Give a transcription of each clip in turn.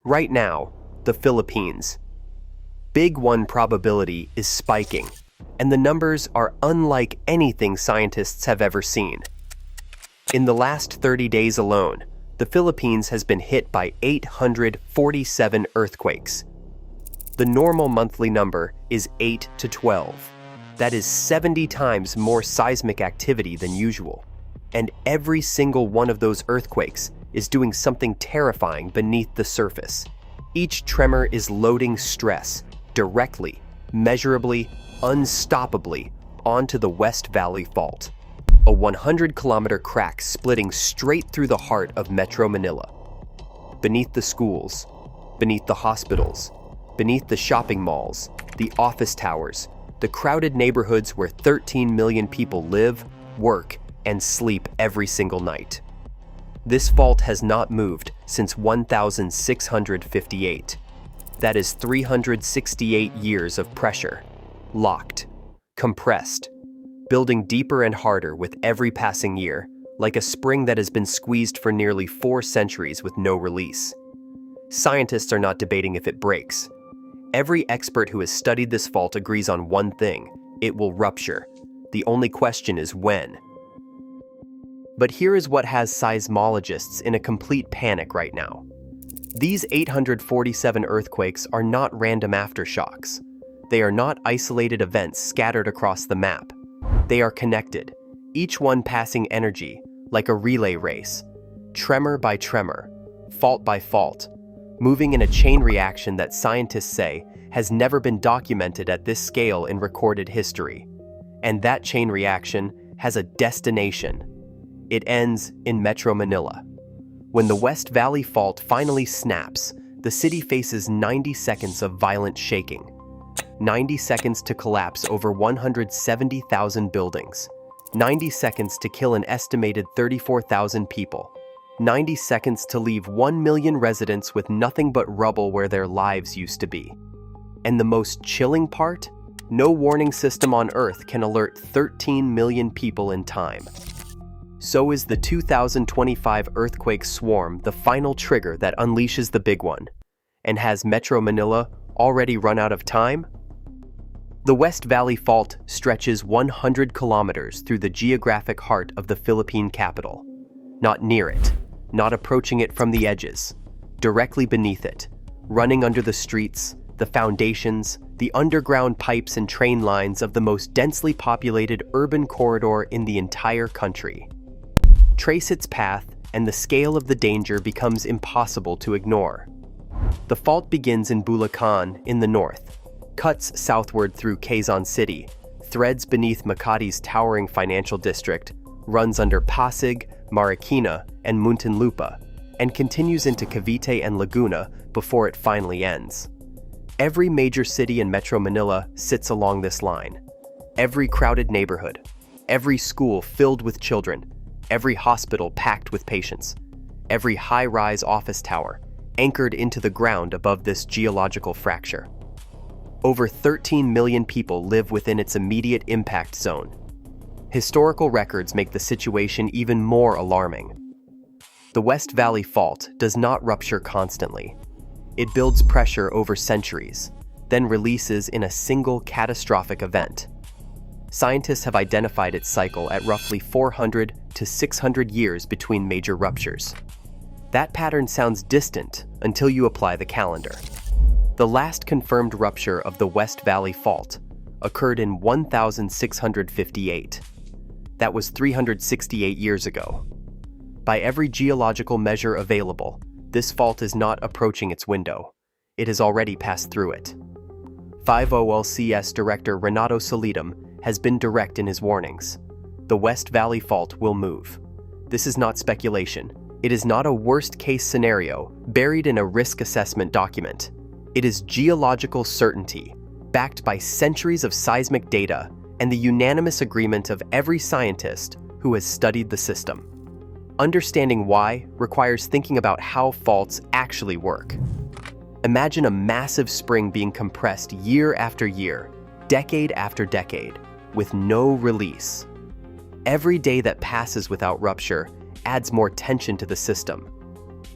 Right now, the Philippines. Big one probability is spiking, and the numbers are unlike anything scientists have ever seen. In the last 30 days alone, the Philippines has been hit by 847 earthquakes. The normal monthly number is 8 to 12. That is 70 times more seismic activity than usual. And every single one of those earthquakes is doing something terrifying beneath the surface. Each tremor is loading stress directly, measurably, unstoppably onto the West Valley Fault, a 100-kilometer crack splitting straight through the heart of Metro Manila. Beneath the schools, beneath the hospitals, beneath the shopping malls, the office towers, the crowded neighborhoods where 13 million people live, work, and sleep every single night. This fault has not moved since 1658. That is 368 years of pressure, locked, compressed, building deeper and harder with every passing year, like a spring that has been squeezed for nearly 4 centuries with no release. Scientists are not debating if it breaks. Every expert who has studied this fault agrees on one thing: it will rupture. The only question is when. But here is what has seismologists in a complete panic right now. These 847 earthquakes are not random aftershocks. They are not isolated events scattered across the map. They are connected, each one passing energy, like a relay race, tremor by tremor, fault by fault, moving in a chain reaction that scientists say has never been documented at this scale in recorded history. And that chain reaction has a destination. It ends in Metro Manila. When the West Valley Fault finally snaps, the city faces 90 seconds of violent shaking. 90 seconds to collapse over 170,000 buildings. 90 seconds to kill an estimated 34,000 people. 90 seconds to leave 1 million residents with nothing but rubble where their lives used to be. And the most chilling part? No warning system on Earth can alert 13 million people in time. So is the 2025 earthquake swarm the final trigger that unleashes the big one? And has Metro Manila already run out of time? The West Valley Fault stretches 100 kilometers through the geographic heart of the Philippine capital. Not near it, not approaching it from the edges, directly beneath it, running under the streets, the foundations, the underground pipes and train lines of the most densely populated urban corridor in the entire country. Trace its path, and the scale of the danger becomes impossible to ignore. The fault begins in Bulacan in the north, cuts southward through Quezon City, threads beneath Makati's towering financial district, runs under Pasig, Marikina, and Muntinlupa, and continues into Cavite and Laguna before it finally ends. Every major city in Metro Manila sits along this line. Every crowded neighborhood, every school filled with children, every hospital packed with patients, every high-rise office tower anchored into the ground above this geological fracture. Over 13 million people live within its immediate impact zone. Historical records make the situation even more alarming. The West Valley Fault does not rupture constantly. It builds pressure over centuries, then releases in a single catastrophic event. Scientists have identified its cycle at roughly 400 to 600 years between major ruptures. That pattern sounds distant until you apply the calendar. The last confirmed rupture of the West Valley Fault occurred in 1658. That was 368 years ago. By every geological measure available, this fault is not approaching its window. It has already passed through it. PHIVOLCS Director Renato Solidum has been direct in his warnings. The West Valley Fault will move. This is not speculation. It is not a worst-case scenario buried in a risk assessment document. It is geological certainty, backed by centuries of seismic data and the unanimous agreement of every scientist who has studied the system. Understanding why requires thinking about how faults actually work. Imagine a massive spring being compressed year after year, decade after decade, with no release. Every day that passes without rupture adds more tension to the system.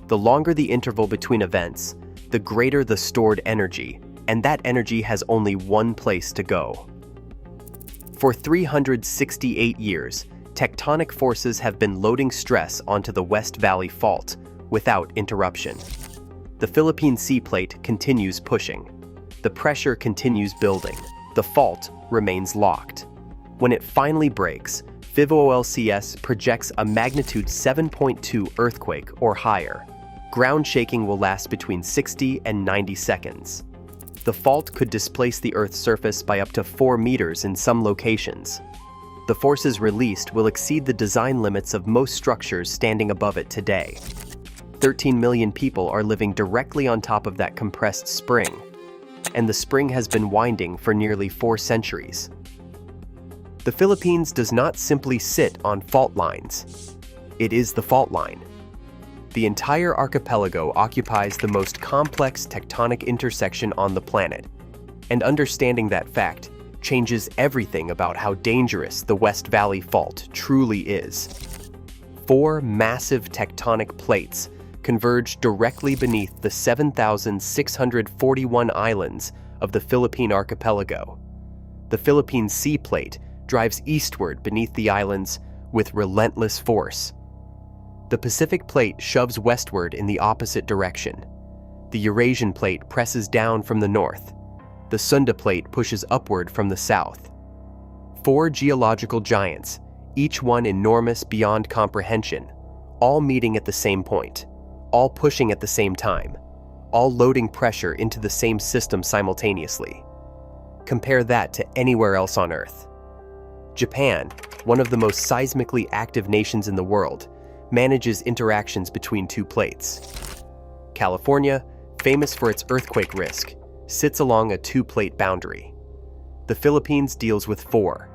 The longer the interval between events, the greater the stored energy, and that energy has only one place to go. For 368 years, tectonic forces have been loading stress onto the West Valley Fault without interruption. The Philippine sea plate continues pushing. The pressure continues building. The fault remains locked. When it finally breaks, PHIVOLCS projects a magnitude 7.2 earthquake or higher. Ground shaking will last between 60 and 90 seconds. The fault could displace the Earth's surface by up to 4 meters in some locations. The forces released will exceed the design limits of most structures standing above it today. 13 million people are living directly on top of that compressed spring, and the spring has been winding for nearly 4 centuries. The Philippines does not simply sit on fault lines. It is the fault line. The entire archipelago occupies the most complex tectonic intersection on the planet, and understanding that fact changes everything about how dangerous the West Valley Fault truly is. 4 massive tectonic plates converge directly beneath the 7,641 islands of the Philippine archipelago. The Philippine sea plate drives eastward beneath the islands with relentless force. The Pacific plate shoves westward in the opposite direction. The Eurasian plate presses down from the north. The Sunda plate pushes upward from the south. 4 geological giants, each one enormous beyond comprehension, all meeting at the same point, all pushing at the same time, all loading pressure into the same system simultaneously. Compare that to anywhere else on Earth. Japan, one of the most seismically active nations in the world, manages interactions between 2 plates. California, famous for its earthquake risk, sits along a 2-plate boundary. The Philippines deals with 4.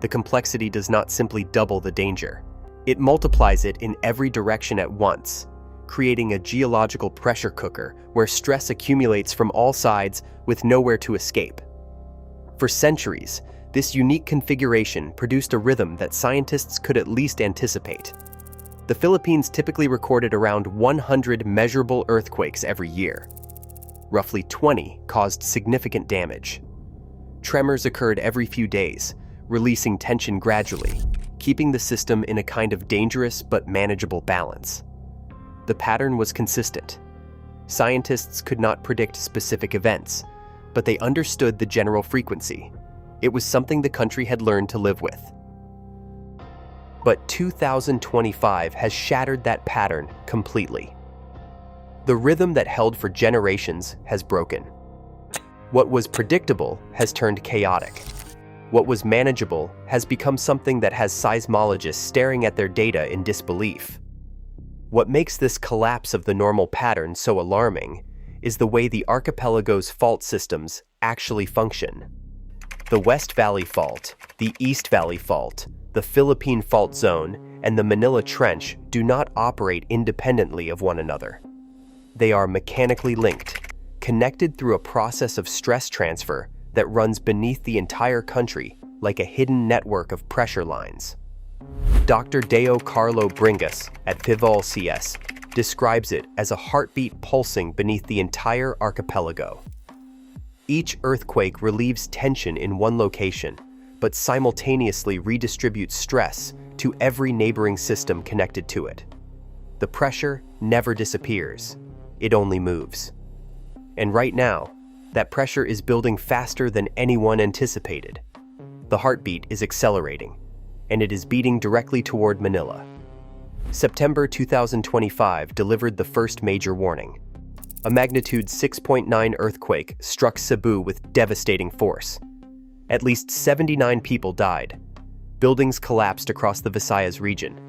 The complexity does not simply double the danger. It multiplies it in every direction at once, creating a geological pressure cooker where stress accumulates from all sides with nowhere to escape. For centuries, this unique configuration produced a rhythm that scientists could at least anticipate. The Philippines typically recorded around 100 measurable earthquakes every year. Roughly 20 caused significant damage. Tremors occurred every few days, releasing tension gradually, keeping the system in a kind of dangerous but manageable balance. The pattern was consistent. Scientists could not predict specific events, but they understood the general frequency. It was something the country had learned to live with. But 2025 has shattered that pattern completely. The rhythm that held for generations has broken. What was predictable has turned chaotic. What was manageable has become something that has seismologists staring at their data in disbelief. What makes this collapse of the normal pattern so alarming is the way the archipelago's fault systems actually function. The West Valley Fault, the East Valley Fault, the Philippine Fault Zone, and the Manila Trench do not operate independently of one another. They are mechanically linked, connected through a process of stress transfer that runs beneath the entire country like a hidden network of pressure lines. Dr. Deo Carlo Bringas at PHIVOLCS describes it as a heartbeat pulsing beneath the entire archipelago. Each earthquake relieves tension in one location, but simultaneously redistributes stress to every neighboring system connected to it. The pressure never disappears, it only moves. And right now, that pressure is building faster than anyone anticipated. The heartbeat is accelerating, and it is beating directly toward Manila. September 2025 delivered the first major warning. A magnitude 6.9 earthquake struck Cebu with devastating force. At least 79 people died. Buildings collapsed across the Visayas region.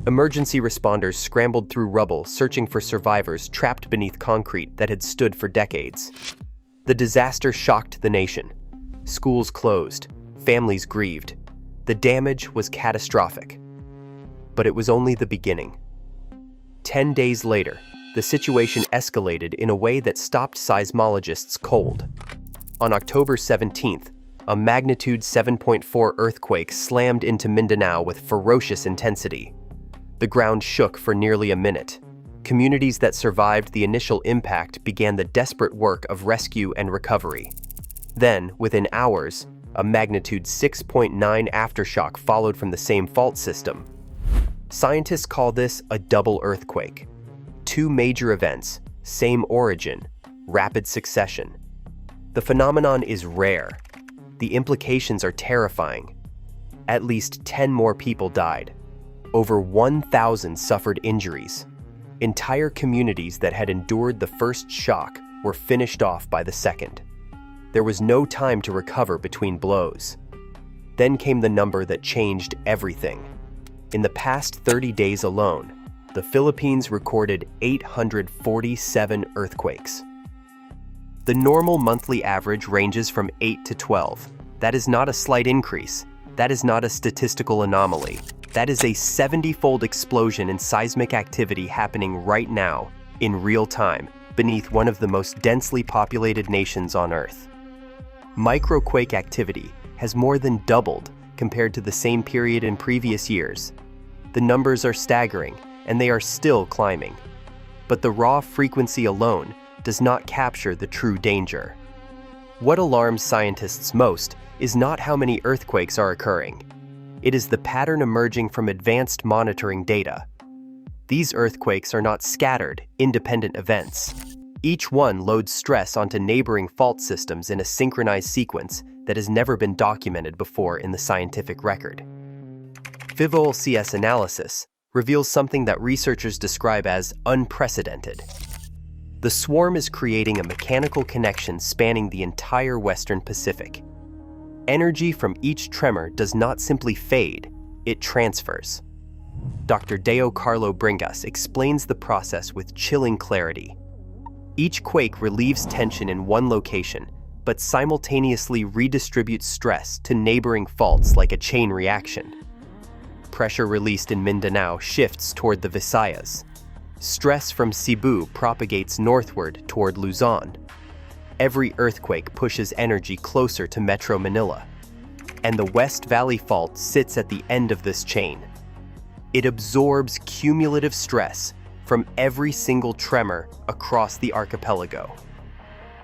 Emergency responders scrambled through rubble searching for survivors trapped beneath concrete that had stood for decades. The disaster shocked the nation. Schools closed, families grieved. The damage was catastrophic. But it was only the beginning. 10 days later, the situation escalated in a way that stopped seismologists cold. On October 17th, a magnitude 7.4 earthquake slammed into Mindanao with ferocious intensity. The ground shook for nearly a minute. Communities that survived the initial impact began the desperate work of rescue and recovery. Then, within hours, a magnitude 6.9 aftershock followed from the same fault system. Scientists call this a double earthquake. Two major events, same origin, rapid succession. The phenomenon is rare. The implications are terrifying. At least 10 more people died. Over 1,000 suffered injuries. Entire communities that had endured the first shock were finished off by the second. There was no time to recover between blows. Then came the number that changed everything. In the past 30 days alone, the Philippines recorded 847 earthquakes. The normal monthly average ranges from 8 to 12. That is not a slight increase. That is not a statistical anomaly. That is a 70-fold explosion in seismic activity happening right now, in real time, beneath one of the most densely populated nations on Earth. Microquake activity has more than doubled compared to the same period in previous years. The numbers are staggering, and they are still climbing. But the raw frequency alone does not capture the true danger. What alarms scientists most is not how many earthquakes are occurring. It is the pattern emerging from advanced monitoring data. These earthquakes are not scattered, independent events. Each one loads stress onto neighboring fault systems in a synchronized sequence that has never been documented before in the scientific record. PHIVOLCS analysis reveals something that researchers describe as unprecedented. The swarm is creating a mechanical connection spanning the entire Western Pacific. Energy from each tremor does not simply fade, it transfers. Dr. Deo Carlo Bringas explains the process with chilling clarity. Each quake relieves tension in one location, but simultaneously redistributes stress to neighboring faults like a chain reaction. Pressure released in Mindanao shifts toward the Visayas. Stress from Cebu propagates northward toward Luzon. Every earthquake pushes energy closer to Metro Manila, and the West Valley Fault sits at the end of this chain. It absorbs cumulative stress from every single tremor across the archipelago.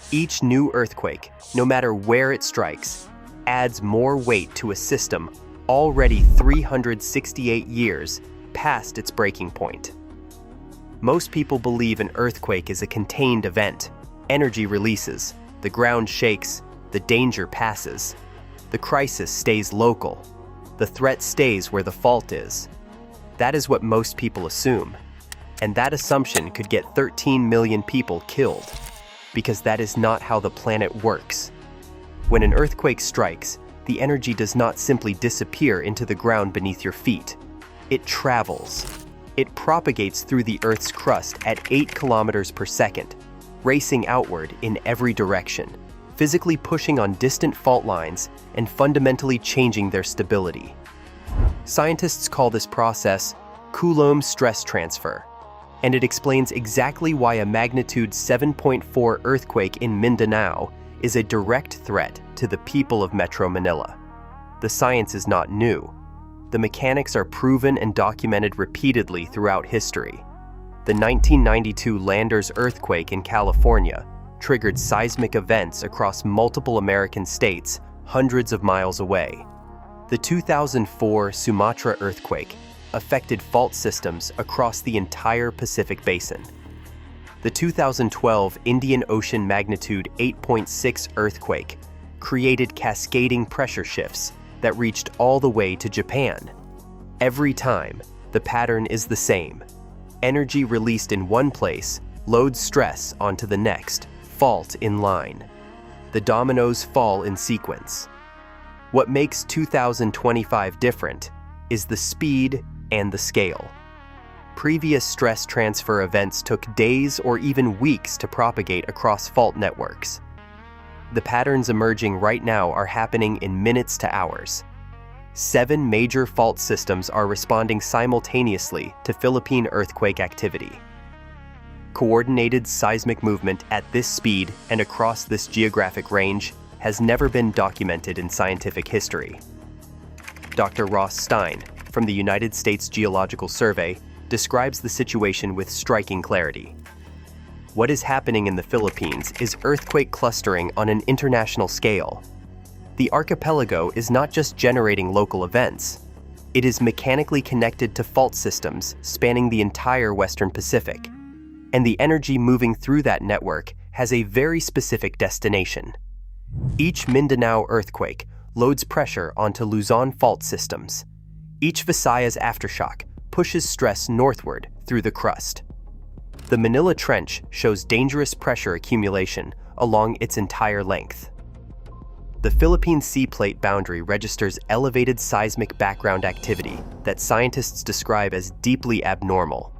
Each new earthquake, no matter where it strikes, adds more weight to a system already 368 years past its breaking point. Most people believe an earthquake is a contained event. Energy releases, the ground shakes, the danger passes. The crisis stays local. The threat stays where the fault is. That is what most people assume. And that assumption could get 13 million people killed, because that is not how the planet works. When an earthquake strikes, the energy does not simply disappear into the ground beneath your feet. It travels. It propagates through the Earth's crust at 8 kilometers per second, racing outward in every direction, physically pushing on distant fault lines and fundamentally changing their stability. Scientists call this process Coulomb stress transfer, and it explains exactly why a magnitude 7.4 earthquake in Mindanao is a direct threat to the people of Metro Manila. The science is not new. The mechanics are proven and documented repeatedly throughout history. The 1992 Landers earthquake in California triggered seismic events across multiple American states hundreds of miles away. The 2004 Sumatra earthquake affected fault systems across the entire Pacific Basin. The 2012 Indian Ocean magnitude 8.6 earthquake created cascading pressure shifts that reached all the way to Japan. Every time, the pattern is the same. Energy released in one place loads stress onto the next, fault in line. The dominoes fall in sequence. What makes 2025 different is the speed and the scale. Previous stress transfer events took days or even weeks to propagate across fault networks. The patterns emerging right now are happening in minutes to hours. 7 major fault systems are responding simultaneously to Philippine earthquake activity. Coordinated seismic movement at this speed and across this geographic range has never been documented in scientific history. Dr. Ross Stein, from the United States Geological Survey, describes the situation with striking clarity. What is happening in the Philippines is earthquake clustering on an international scale. The archipelago is not just generating local events. It is mechanically connected to fault systems spanning the entire Western Pacific, and the energy moving through that network has a very specific destination. Each Mindanao earthquake loads pressure onto Luzon fault systems. Each Visayas aftershock pushes stress northward through the crust. The Manila Trench shows dangerous pressure accumulation along its entire length. The Philippine sea plate boundary registers elevated seismic background activity that scientists describe as deeply abnormal.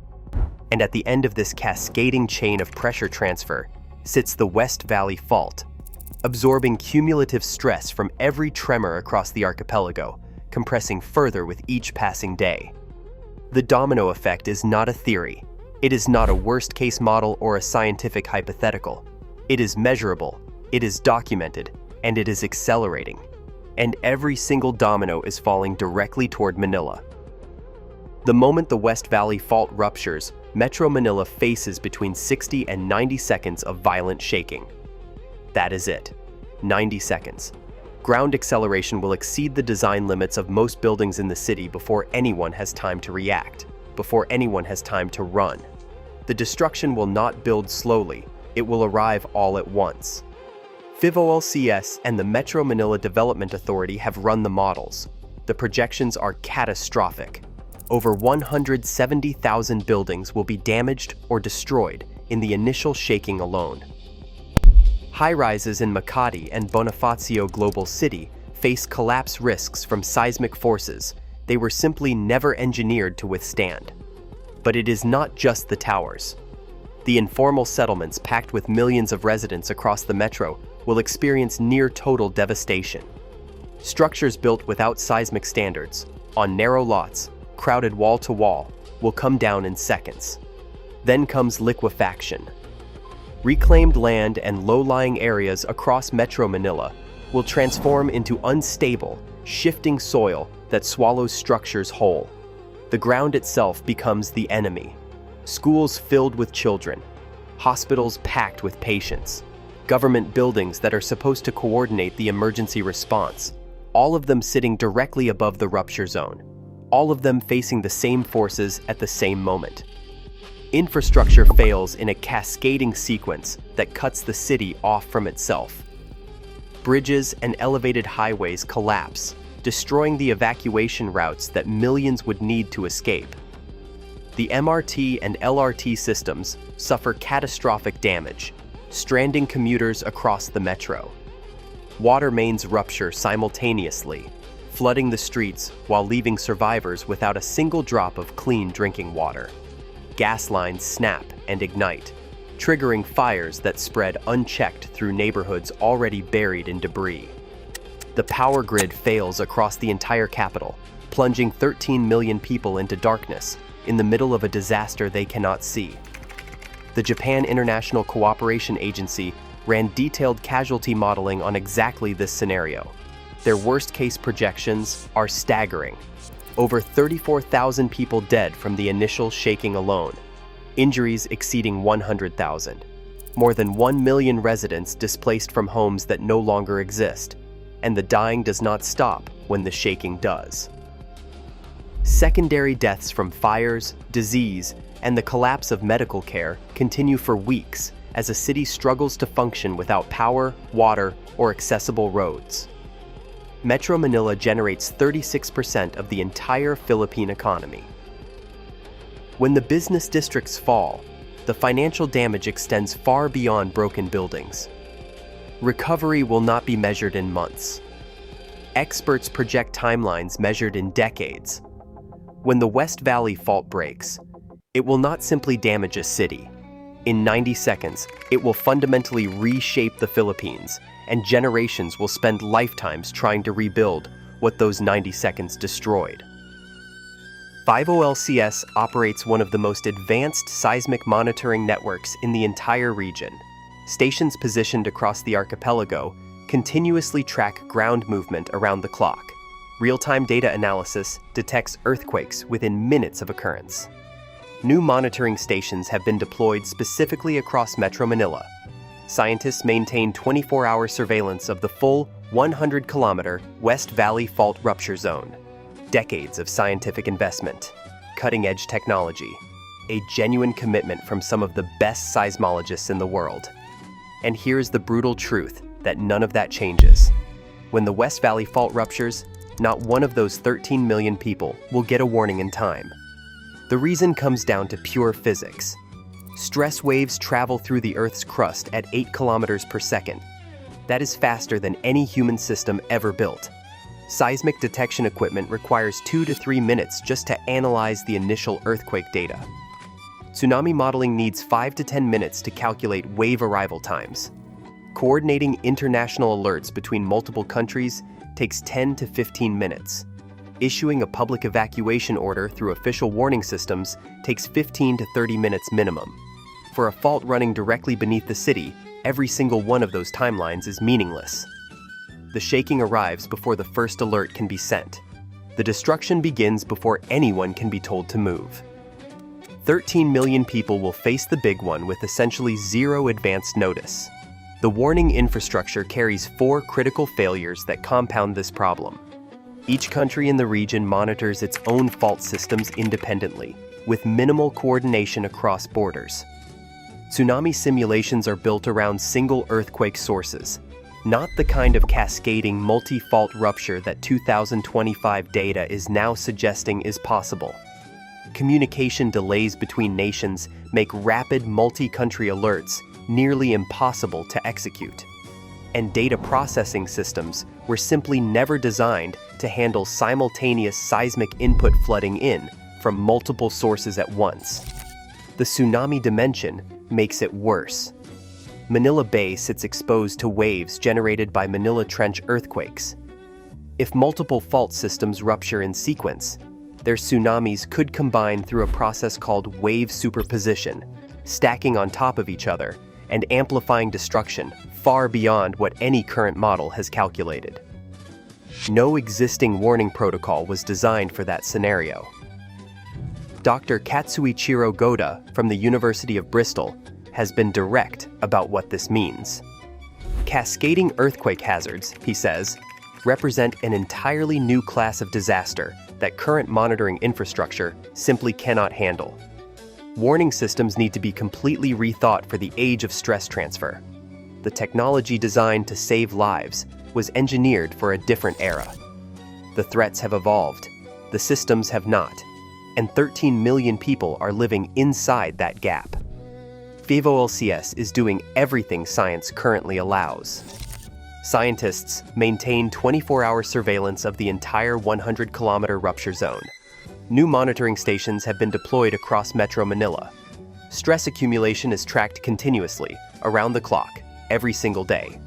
And at the end of this cascading chain of pressure transfer sits the West Valley Fault, absorbing cumulative stress from every tremor across the archipelago, compressing further with each passing day. The domino effect is not a theory. It is not a worst-case model or a scientific hypothetical. It is measurable, it is documented, and it is accelerating. And every single domino is falling directly toward Manila. The moment the West Valley Fault ruptures, Metro Manila faces between 60 and 90 seconds of violent shaking. That is it. 90 seconds. Ground acceleration will exceed the design limits of most buildings in the city before anyone has time to react, before anyone has time to run. The destruction will not build slowly, it will arrive all at once. PHIVOLCS and the Metro Manila Development Authority have run the models. The projections are catastrophic. Over 170,000 buildings will be damaged or destroyed in the initial shaking alone. High-rises in Makati and Bonifacio Global City face collapse risks from seismic forces they were simply never engineered to withstand. But it is not just the towers. The informal settlements packed with millions of residents across the metro will experience near-total devastation. Structures built without seismic standards, on narrow lots, crowded wall-to-wall, will come down in seconds. Then comes liquefaction. Reclaimed land and low-lying areas across Metro Manila will transform into unstable, shifting soil that swallows structures whole. The ground itself becomes the enemy. Schools filled with children, hospitals packed with patients, government buildings that are supposed to coordinate the emergency response, all of them sitting directly above the rupture zone, all of them facing the same forces at the same moment. Infrastructure fails in a cascading sequence that cuts the city off from itself. Bridges and elevated highways collapse, destroying the evacuation routes that millions would need to escape. The MRT and LRT systems suffer catastrophic damage, stranding commuters across the metro. Water mains rupture simultaneously, flooding the streets while leaving survivors without a single drop of clean drinking water. Gas lines snap and ignite, triggering fires that spread unchecked through neighborhoods already buried in debris. The power grid fails across the entire capital, plunging 13 million people into darkness in the middle of a disaster they cannot see. The Japan International Cooperation Agency ran detailed casualty modeling on exactly this scenario. Their worst-case projections are staggering. Over 34,000 people dead from the initial shaking alone, injuries exceeding 100,000, more than 1 million residents displaced from homes that no longer exist, and the dying does not stop when the shaking does. Secondary deaths from fires, disease, and the collapse of medical care continue for weeks as a city struggles to function without power, water, or accessible roads. Metro Manila generates 36% of the entire Philippine economy. When the business districts fall, the financial damage extends far beyond broken buildings. Recovery will not be measured in months. Experts project timelines measured in decades. When the West Valley Fault breaks, it will not simply damage a city. In 90 seconds, it will fundamentally reshape the Philippines, and generations will spend lifetimes trying to rebuild what those 90 seconds destroyed. PHIVOLCS operates one of the most advanced seismic monitoring networks in the entire region. Stations positioned across the archipelago continuously track ground movement around the clock. Real-time data analysis detects earthquakes within minutes of occurrence. New monitoring stations have been deployed specifically across Metro Manila. Scientists maintain 24-hour surveillance of the full 100-kilometer West Valley Fault rupture zone. Decades of scientific investment, cutting-edge technology, a genuine commitment from some of the best seismologists in the world. And here's the brutal truth that none of that changes. When the West Valley Fault ruptures, not one of those 13 million people will get a warning in time. The reason comes down to pure physics. Stress waves travel through the Earth's crust at 8 kilometers per second. That is faster than any human system ever built. Seismic detection equipment requires 2 to 3 minutes just to analyze the initial earthquake data. Tsunami modeling needs 5 to 10 minutes to calculate wave arrival times. Coordinating international alerts between multiple countries takes 10 to 15 minutes. Issuing a public evacuation order through official warning systems takes 15 to 30 minutes minimum. For a fault running directly beneath the city, every single one of those timelines is meaningless. The shaking arrives before the first alert can be sent. The destruction begins before anyone can be told to move. 13 million people will face the big one with essentially zero advance notice. The warning infrastructure carries 4 critical failures that compound this problem. Each country in the region monitors its own fault systems independently, with minimal coordination across borders. Tsunami simulations are built around single earthquake sources, not the kind of cascading multi-fault rupture that 2025 data is now suggesting is possible. Communication delays between nations make rapid multi-country alerts nearly impossible to execute. And data processing systems were simply never designed to handle simultaneous seismic input flooding in from multiple sources at once. The tsunami dimension makes it worse. Manila Bay sits exposed to waves generated by Manila Trench earthquakes. If multiple fault systems rupture in sequence, their tsunamis could combine through a process called wave superposition, stacking on top of each other and amplifying destruction far beyond what any current model has calculated. No existing warning protocol was designed for that scenario. Dr. Katsuichiro Goda from the University of Bristol has been direct about what this means. Cascading earthquake hazards, he says, represent an entirely new class of disaster that current monitoring infrastructure simply cannot handle. Warning systems need to be completely rethought for the age of stress transfer. The technology designed to save lives was engineered for a different era. The threats have evolved, the systems have not, and 13 million people are living inside that gap. PHIVOLCS is doing everything science currently allows. Scientists maintain 24-hour surveillance of the entire 100-kilometer rupture zone. New monitoring stations have been deployed across Metro Manila. Stress accumulation is tracked continuously, around the clock, every single day.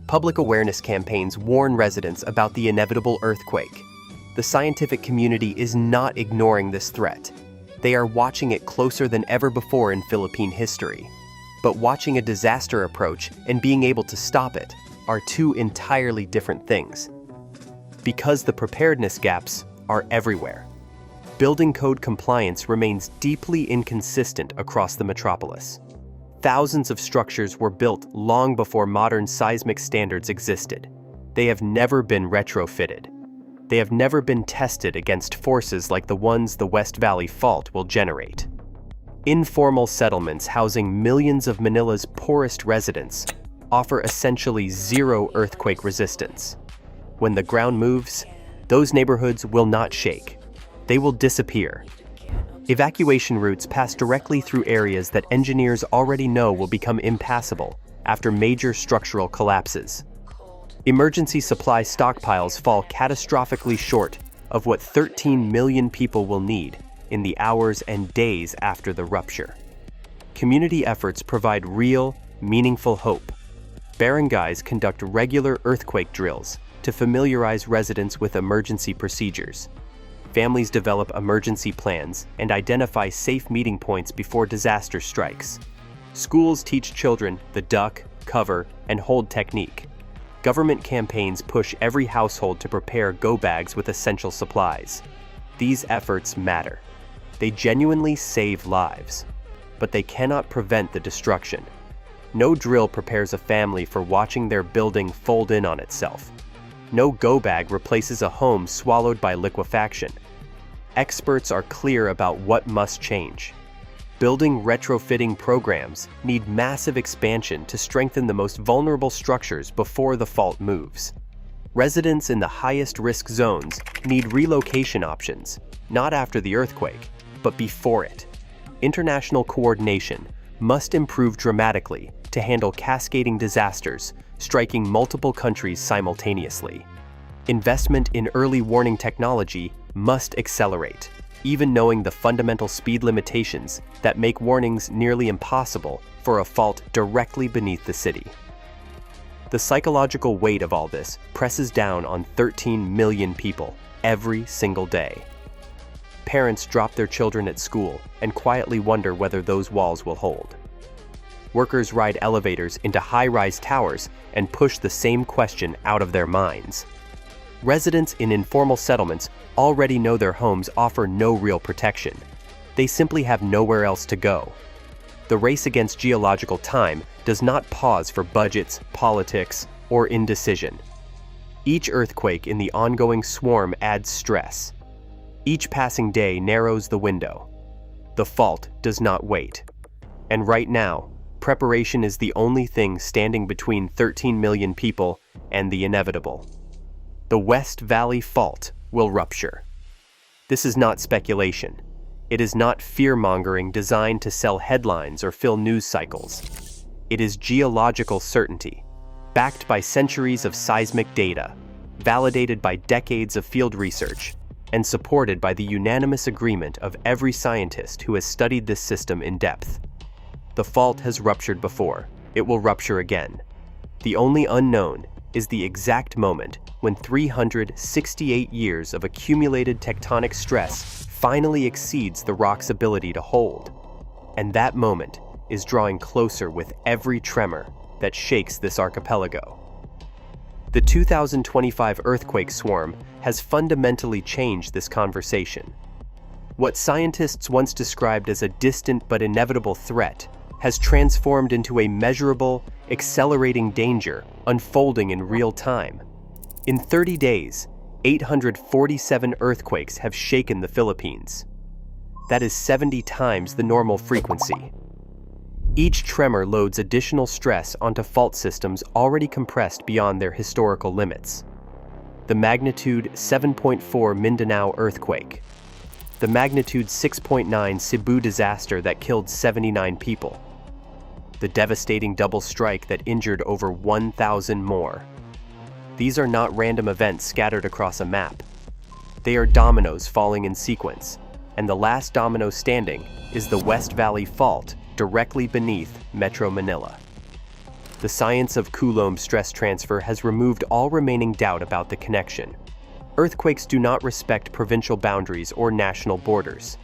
Public awareness campaigns warn residents about the inevitable earthquake. The scientific community is not ignoring this threat. They are watching it closer than ever before in Philippine history. But watching a disaster approach and being able to stop it are two entirely different things. Because the preparedness gaps are everywhere. Building code compliance remains deeply inconsistent across the metropolis. Thousands of structures were built long before modern seismic standards existed. They have never been retrofitted. They have never been tested against forces like the ones the West Valley Fault will generate. Informal settlements housing millions of Manila's poorest residents offer essentially zero earthquake resistance. When the ground moves, those neighborhoods will not shake. They will disappear. Evacuation routes pass directly through areas that engineers already know will become impassable after major structural collapses. Emergency supply stockpiles fall catastrophically short of what 13 million people will need in the hours and days after the rupture. Community efforts provide real, meaningful hope. Barangays conduct regular earthquake drills to familiarize residents with emergency procedures. Families develop emergency plans and identify safe meeting points before disaster strikes. Schools teach children the duck, cover, and hold technique. Government campaigns push every household to prepare go bags with essential supplies. These efforts matter. They genuinely save lives, but they cannot prevent the destruction. No drill prepares a family for watching their building fold in on itself. No go bag replaces a home swallowed by liquefaction. Experts are clear about what must change. Building retrofitting programs need massive expansion to strengthen the most vulnerable structures before the fault moves. Residents in the highest risk zones need relocation options, not after the earthquake, but before it. International coordination must improve dramatically to handle cascading disasters, striking multiple countries simultaneously. Investment in early warning technology must accelerate, even knowing the fundamental speed limitations that make warnings nearly impossible for a fault directly beneath the city. The psychological weight of all this presses down on 13 million people every single day. Parents drop their children at school and quietly wonder whether those walls will hold. Workers ride elevators into high-rise towers and push the same question out of their minds. Residents in informal settlements already know their homes offer no real protection. They simply have nowhere else to go. The race against geological time does not pause for budgets, politics, or indecision. Each earthquake in the ongoing swarm adds stress. Each passing day narrows the window. The fault does not wait. And right now, preparation is the only thing standing between 13 million people and the inevitable. The West Valley Fault will rupture. This is not speculation. It is not fear-mongering designed to sell headlines or fill news cycles. It is geological certainty, backed by centuries of seismic data, validated by decades of field research, and supported by the unanimous agreement of every scientist who has studied this system in depth. The fault has ruptured before. It will rupture again. The only unknown is the exact moment when 368 years of accumulated tectonic stress finally exceeds the rock's ability to hold. And that moment is drawing closer with every tremor that shakes this archipelago. The 2025 earthquake swarm has fundamentally changed this conversation. What scientists once described as a distant but inevitable threat has transformed into a measurable, accelerating danger unfolding in real time. In 30 days, 847 earthquakes have shaken the Philippines. That is 70 times the normal frequency. Each tremor loads additional stress onto fault systems already compressed beyond their historical limits. The magnitude 7.4 Mindanao earthquake. The magnitude 6.9 Cebu disaster that killed 79 people. The devastating double strike that injured over 1,000 more. These are not random events scattered across a map. They are dominoes falling in sequence, and the last domino standing is the West Valley Fault directly beneath Metro Manila. The science of Coulomb stress transfer has removed all remaining doubt about the connection. Earthquakes do not respect provincial boundaries or national borders.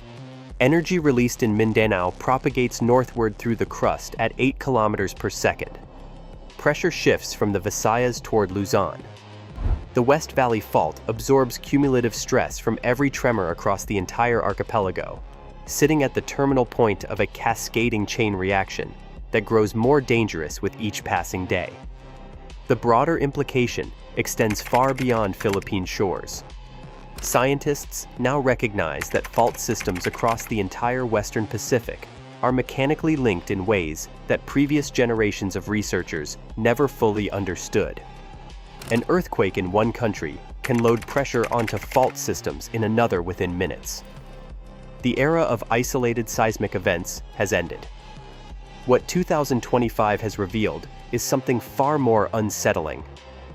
Energy released in Mindanao propagates northward through the crust at 8 kilometers per second. Pressure shifts from the Visayas toward Luzon. The West Valley Fault absorbs cumulative stress from every tremor across the entire archipelago, sitting at the terminal point of a cascading chain reaction that grows more dangerous with each passing day. The broader implication extends far beyond Philippine shores. Scientists now recognize that fault systems across the entire Western Pacific are mechanically linked in ways that previous generations of researchers never fully understood. An earthquake in one country can load pressure onto fault systems in another within minutes. The era of isolated seismic events has ended. What 2025 has revealed is something far more unsettling: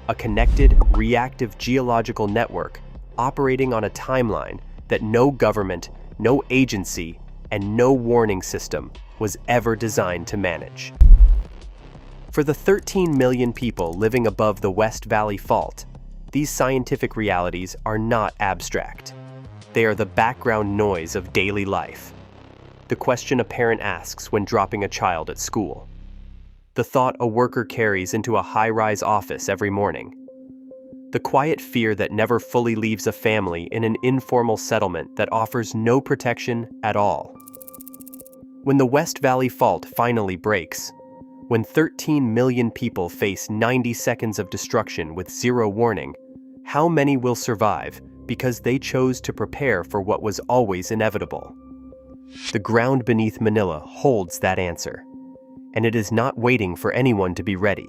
a connected, reactive geological network operating on a timeline that no government, no agency, and no warning system was ever designed to manage. For the 13 million people living above the West Valley Fault, these scientific realities are not abstract. They are the background noise of daily life. The question a parent asks when dropping a child at school. The thought a worker carries into a high-rise office every morning. The quiet fear that never fully leaves a family in an informal settlement that offers no protection at all. When the West Valley Fault finally breaks, when 13 million people face 90 seconds of destruction with zero warning, how many will survive because they chose to prepare for what was always inevitable? The ground beneath Manila holds that answer, and it is not waiting for anyone to be ready.